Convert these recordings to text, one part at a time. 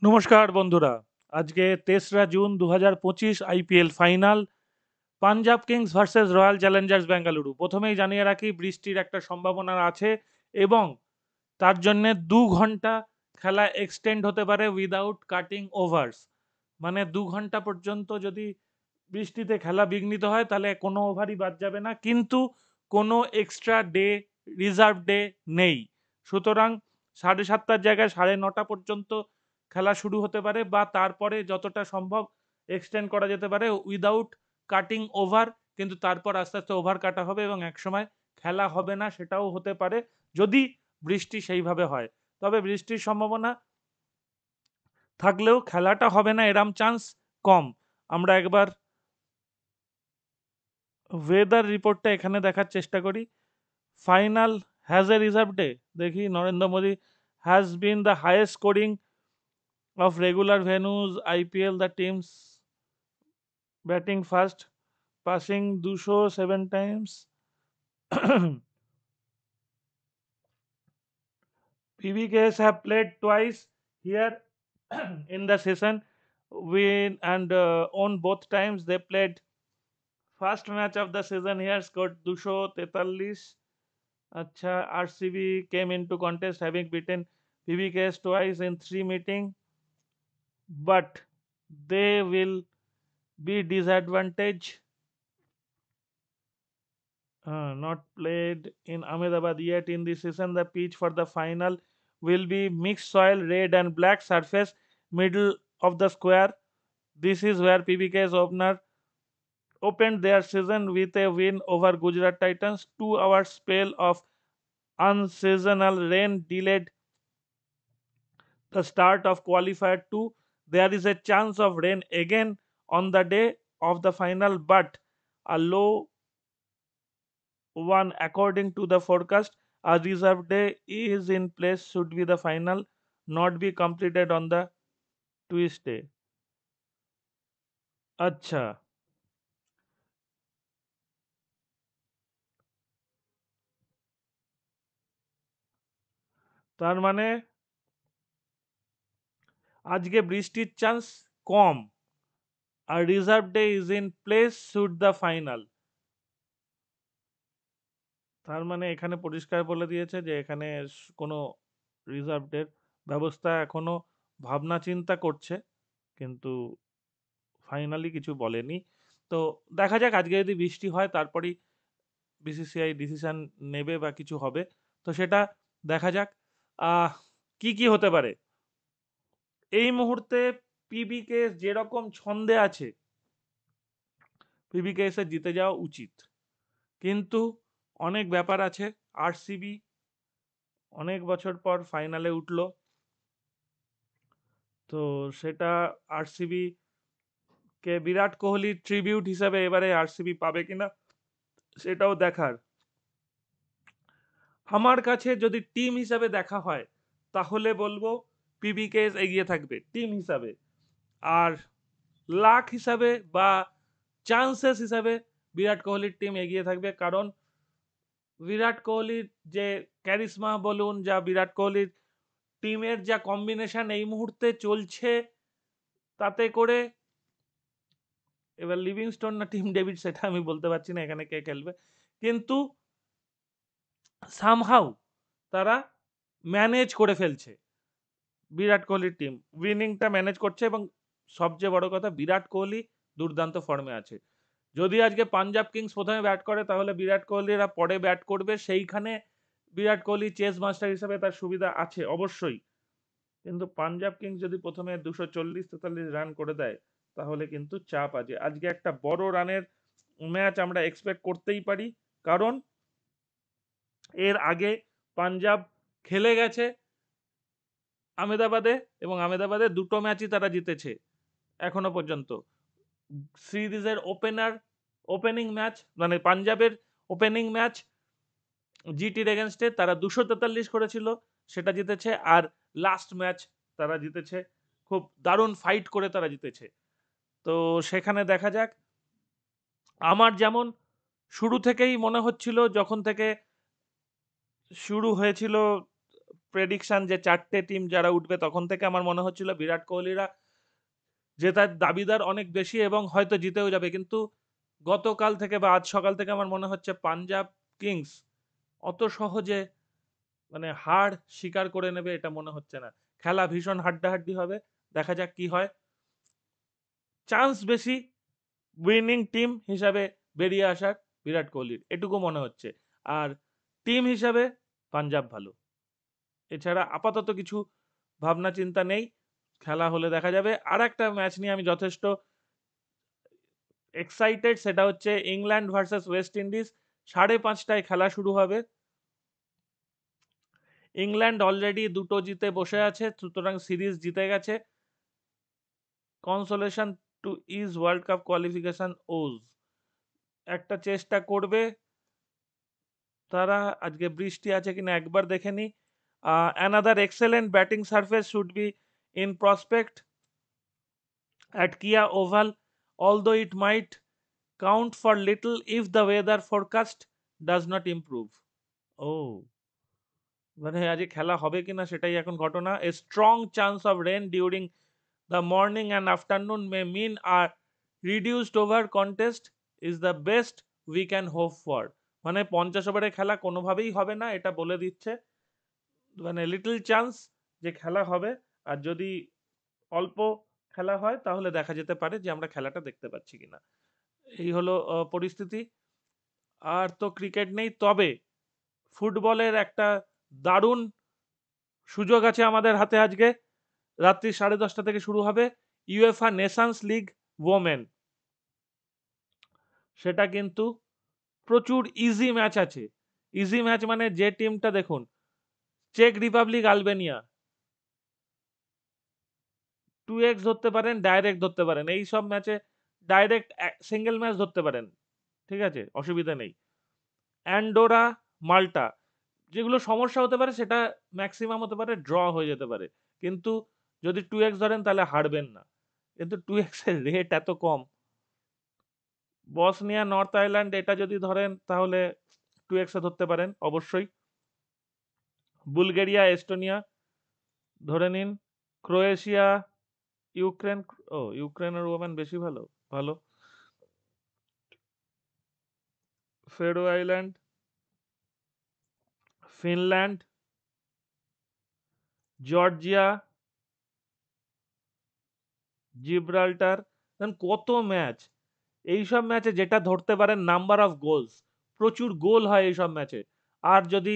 নমস্কার বন্ধুরা। আজকে ৩রা জুন ২০২৫ IPL final Punjab kings versus royal challengers Bengaluru. প্রথমেই জানিয়ে রাখি বৃষ্টির একটা সম্ভাবনা আছে এবং তার জন্যে ২ ঘন্টা খেলা এক্সটেন্ড হতে পারে উইদাউট কাটিং ওভার্স। মানে ২ ঘন্টা পর্যন্ত যদি বৃষ্টিতে খেলা বিঘ্নিত হয় তাহলে কোনো ওভারই বাদ যাবে না, কিন্তু কোনো এক্সট্রা ডে, রিজার্ভ ডে নেই। সুতরাং 7:30টার জায়গায় 9:30 পর্যন্ত খেলা শুরু হতে পারে বা তারপরে যতটা সম্ভব এক্সটেন্ড করা যেতে পারে উইদাউট কাটিং ওভার। কিন্তু তারপর আস্তে আস্তে ওভার কাটা হবে এবং একসময় খেলা হবে না, সেটাও হতে পারে যদি বৃষ্টি সেইভাবে হয়। তবে বৃষ্টির সম্ভাবনা থাকলেও খেলাটা হবে না এরম চান্স কম। আমরা একবার ওয়েদার রিপোর্টটা এখানে দেখার চেষ্টা করি। Final has a reserve day. দেখি Narendra Modi has been the highest scoring of regular venues IPL, the teams batting first, passing 207 times. PBKs have played twice here in the session, win and won both times. They played first match of the season here, scored 243. Acha, RCB came into contest having beaten PBKs twice in 3 meetings, but they will be disadvantaged. Not played in Ahmedabad yet in this season. The pitch for the final will be mixed soil, red and black surface, middle of the square. This is where PBK's opener opened their season with a win over Gujarat Titans. 2 hours spell of unseasonal rain delayed the start of qualifier 2. There is a chance of rain again on the day of the final, but a low one according to the forecast. A reserve day is in place should be the final not be completed on the Tuesday. আচ্ছা, তার মানে আজকে বৃষ্টির chance কম আর reserve day is in place should the final. তার মানে এখানে পরিষ্কার বলে দিয়েছে যে এখানে কোনো রিজার্ভ ডের ব্যবস্থা এখনো ভাবনা চিন্তা করছে, কিন্তু ফাইনালি কিছু বলেনি। তো দেখা যাক আজকে যদি বৃষ্টি হয় তারপরেই বিসিসিআই ডিসিশন নেবে বা কিছু হবে, তো সেটা দেখা যাক। আহ কি কি হতে পারে এই মুহূর্তে। পিবিকে যেরকম ছন্দে আছে, পিবিকেএস এর জিতে যাওয়া উচিত, কিন্তু অনেক ব্যাপার আছে। আরসিবি অনেক বছর পর ফাইনালে উঠলো, তো সেটা আরসিবি কে বিরাট কোহলি ট্রিবিউট হিসাবে এবারে আরসিবি পাবে কিনা সেটাও দেখার। আমার কাছে যদি টিম হিসাবে দেখা হয় তাহলে বলবো পিবিকেএস এগিয়ে থাকবে টিম হিসাবে, আর লাক হিসাবে বা চান্সেস হিসাবে বিরাট কোহলির টিম এগিয়ে থাকবে। কারণ বিরাট কোহলির যে ক্যারিসমা বলুন, যা বিরাট কোহলির টিমের যা কম্বিনেশন এই মুহূর্তে চলছে, তাতে করে এবার লিভিংস্টোন না টিম ডেভিড সেটা আমি বলতে পারছি না এখানে কে খেলবে, কিন্তু সামহাউ তারা ম্যানেজ করে ফেলছে। বিরাট কোহলির টিম উইনিংটা ম্যানেজ করছে এবং সবচেয়ে বড় কথা বিরাট কোহলি দুর্দান্ত ফর্মে আছে। যদি আজকে পাঞ্জাব কিংস প্রথমে ব্যাট করে তাহলে বিরাট কোহলিরা পরে ব্যাট করবে, সেইখানে বিরাট কোহলি চেস মাস্টার হিসেবে তার সুবিধা আছে অবশ্যই। কিন্তু পাঞ্জাব কিংস যদি প্রথমে 240-43 রান করে দেয় তাহলে কিন্তু চাপ আছে। আজকে একটা বড় রানের ম্যাচ আমরা এক্সপেক্ট করতেই পারি, কারণ এর আগে পাঞ্জাব খেলে গেছে আহমেদাবাদে এবং আহমেদাবাদে 2টো ম্যাচই তারা জিতেছে এখনো পর্যন্ত। সিরিজের ওপেনিং ম্যাচ মানে পাঞ্জাবের ওপেনিং ম্যাচ জিটির এগেনস্টে তারা 243 করেছিল, সেটা জিতেছে। আর লাস্ট ম্যাচ তারা জিতেছে, খুব দারুণ ফাইট করে তারা জিতেছে। তো সেখানে দেখা যাক। আমার যেমন শুরু থেকেই মনে হচ্ছিল, যখন থেকে শুরু হয়েছিল প্রেডিকশন যে 4টে টিম যারা উঠবে, তখন থেকে আমার মনে হচ্ছিল বিরাট কোহলিরা জেতার দাবিদার অনেক বেশি এবং হয়তো জিতেও যাবে। কিন্তু গতকাল থেকে বা আজ সকাল থেকে আমার মনে হচ্ছে পাঞ্জাব কিংস অত সহজে মানে হার স্বীকার করে নেবে এটা মনে হচ্ছে না। খেলা ভীষণ হাড্ডাহাড্ডি হবে, দেখা যাক কি হয়। চান্স বেশি উইনিং টিম হিসাবে বেরিয়ে আসার বিরাট কোহলির, এটুকু মনে হচ্ছে। আর টিম হিসাবে পাঞ্জাব ভালো, এছাড়া আপাতত কিছু ভাবনা চিন্তা নেই। খেলা হলে দেখা যাবে। আর একটা ম্যাচ নিয়ে আমি যথেষ্ট এক্সাইটেড, সেটা হচ্ছে ইংল্যান্ড ভার্সেস ওয়েস্ট ইন্ডিজ। 5:30টায় খেলা শুরু হবে। ইংল্যান্ড অলরেডি 2টো জিতে বসে আছে, সুতরাং সিরিজ জিতে গেছে। Consolation to is world cup qualification ওজ একটা চেষ্টা করবে তারা। আজকে বৃষ্টি আছে কিনা একবার দেখে নি। Another excellent batting surface should be in prospect at Kia Oval, although it might count for little if the weather forecast does not improve. Oh, মানে আজকে খেলা হবে কিনা সেটাই এখন ঘটনা। A strong chance of rain during the morning and afternoon may mean a reduced over contest is the best we can hope for. মানে 50 ওভারের খেলা কোনোভাবেই হবে না, এটা বলে দিচ্ছে। মানে লিটল চান্স যে খেলা হবে, আর যদি অল্প খেলা হয় তাহলে দেখা যেতে পারে যে আমরা খেলাটা দেখতে পাচ্ছি কিনা। এই হলো পরিস্থিতি। আর তো ক্রিকেট নেই, তবে ফুটবলের একটা দারুণ সুযোগ আছে আমাদের হাতে আজকে। রাত্রি 10:30 থেকে শুরু হবে ইউএফএ নেশনস লিগ ওমেন। সেটা কিন্তু প্রচুর ইজি ম্যাচ আছে। ইজি ম্যাচ মানে যে টিমটা দেখুন, চেক রিপাবলিক আলবেনিয়া 2x ধরতে পারেন, ডাইরেক্ট ধরতে পারেন। এই সব ম্যাচে ডাইরেক্ট সিঙ্গেল ম্যাচ ধরতে পারেন, ঠিক আছে, অসুবিধা নেই। অ্যান্ডোরা, মাল্টা, যেগুলো সমস্যা হতে পারে সেটা ম্যাক্সিমাম হতে পারে ড্র হয়ে যেতে পারে, কিন্তু যদি 2x ধরেন তাহলে হারবেন না। কিন্তু 2x এর রেট এত কম। বসনিয়া, নর্থ আয়ারল্যান্ড এটা যদি ধরেন তাহলে 2x এ ধরতে পারেন অবশ্যই। বুলগেরিয়া, এস্টোনিয়া ধরে নিন। ক্রোয়েশিয়া, ইউক্রেন, ও ইউক্রেনের ওমেন বেশি ভালো। ভালো। ফেরো আইল্যান্ড, ফিনল্যান্ড, জর্জিয়া, জিব্রাল্টার। কত ম্যাচ! এইসব ম্যাচে যেটা ধরতে পারেন নাম্বার অফ গোলস, প্রচুর গোল হয় এইসব ম্যাচে। আর যদি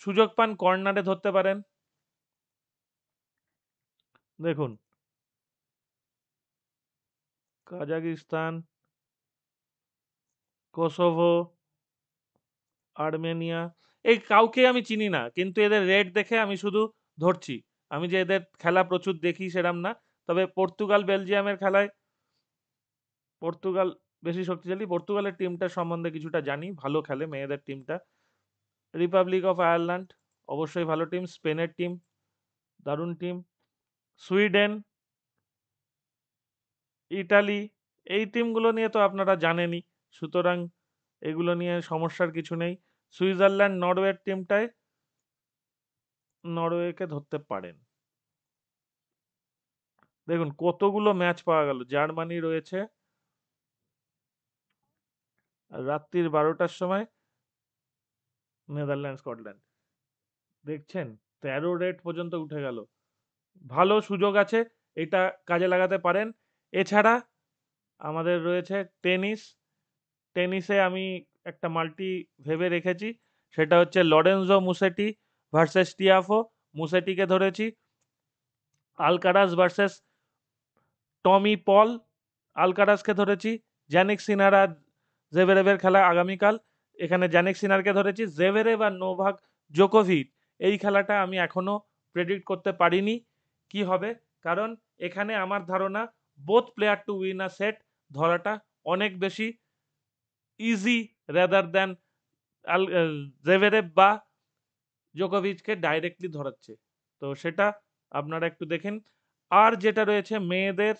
সুযোগ পান কর্নারে ধরতে পারেন। দেখুন, কাজাকিস্তান, কোসোভো, আর্মেনিয়া, এই কাউকে আমি চিনি না, কিন্তু এদের রেট দেখে আমি শুধু ধরছি। আমি যে এদের খেলা প্রচুর দেখি সেরাম না। তবে পর্তুগাল বেলজিয়ামের খেলায় পর্তুগাল বেশি শক্তিশালী। পর্তুগালের টিমটা সম্বন্ধে কিছুটা জানি, ভালো খেলে মেয়েদের টিমটা। রিপাবলিক অফ আয়ারল্যান্ড অবশ্যই ভালো টিম। স্পেনের টিম দারুণ টিম। সুইডেন, ইটালি, এই টিমগুলো নিয়ে তো আপনারা জানেনই, সুতরাং এগুলো নিয়ে সমস্যার কিছু নেই। সুইজারল্যান্ড, নরওয়ের টিমটায় নরওয়েকে ধরতে পারেন। দেখুন কতগুলো ম্যাচ পাওয়া গেল। জার্মানি রয়েছে আর রাত্রির 12টার সময় নেদারল্যান্ড, স্কটল্যান্ড। দেখছেন 13 রেট পর্যন্ত উঠে গেল। ভালো সুযোগ আছে, এটা কাজে লাগাতে পারেন। এছাড়া আমাদের রয়েছে টেনিস। টেনিসে আমি একটা মাল্টি ভেবে রেখেছি, সেটা হচ্ছে লরেনজো মুসেটি ভার্সেস টিয়াফো। মুসেটিকে ধরেছি। আলকারাজ ভার্সেস টমি পল, আলকারাজকে ধরেছি। জ্যানিক সিনার আর জেভেরেভের খেলা আগামীকাল, এখানে জ্যানিক সিনারকে ধরেছি। জেভেরেভ আর নোভাক জোকোভিচ, এই খেলাটা আমি এখনো প্রেডিক্ট করতে পারিনি কি হবে, কারণ এখানে আমার ধারণা both player to win a set ধরাটা অনেক বেশি ইজি রাদার দ্যান জেভেরেভ বা জোকোভিচকে ডাইরেক্টলি ধরাচ্ছে। তো সেটা আপনারা একটু দেখেন। আর যেটা রয়েছে মেয়েদের,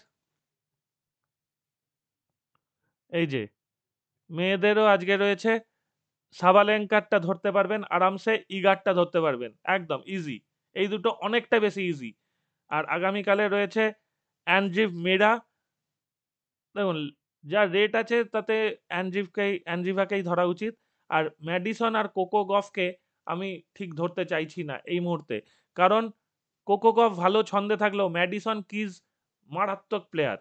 এই যে মেয়েদেরও আজকে রয়েছে। সাবালেঙ্কারটা ধরতে পারবেন আরামসে, ইগারটা ধরতে পারবেন একদম ইজি। এই দুটো অনেকটা বেশি ইজি। আর আগামীকালে রয়েছে অ্যান্ড্রিভ মেডা। দেখুন, যা রেট আছে তাতে অ্যান্ড্রিভাকেই ধরা উচিত। আর ম্যাডিসন আর কোকো গফকে আমি ঠিক ধরতে চাইছি না এই মুহূর্তে। কারণ কোকো গফ ভালো ছন্দে থাকলেও ম্যাডিসন কিজ মারাত্মক প্লেয়ার।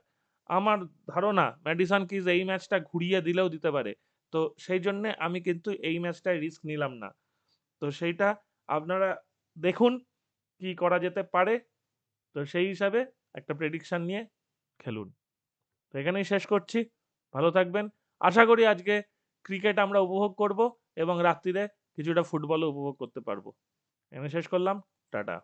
আমার ধারণা ম্যাডিসন কিজ এই ম্যাচটা ঘুরিয়ে দিলেও দিতে পারে। তো সেই জন্যে আমি কিন্তু এই ম্যাচটায় রিস্ক নিলাম না। তো সেইটা আপনারা দেখুন কি করা যেতে পারে। তো সেই হিসাবে একটা প্রেডিকশন নিয়ে খেলুন। তো এখানেই শেষ করছি। ভালো থাকবেন। আশা করি আজকে ক্রিকেট আমরা উপভোগ করব এবং রাত্রিরে কিছুটা ফুটবলও উপভোগ করতে পারবো। এখানে শেষ করলাম। টাটা।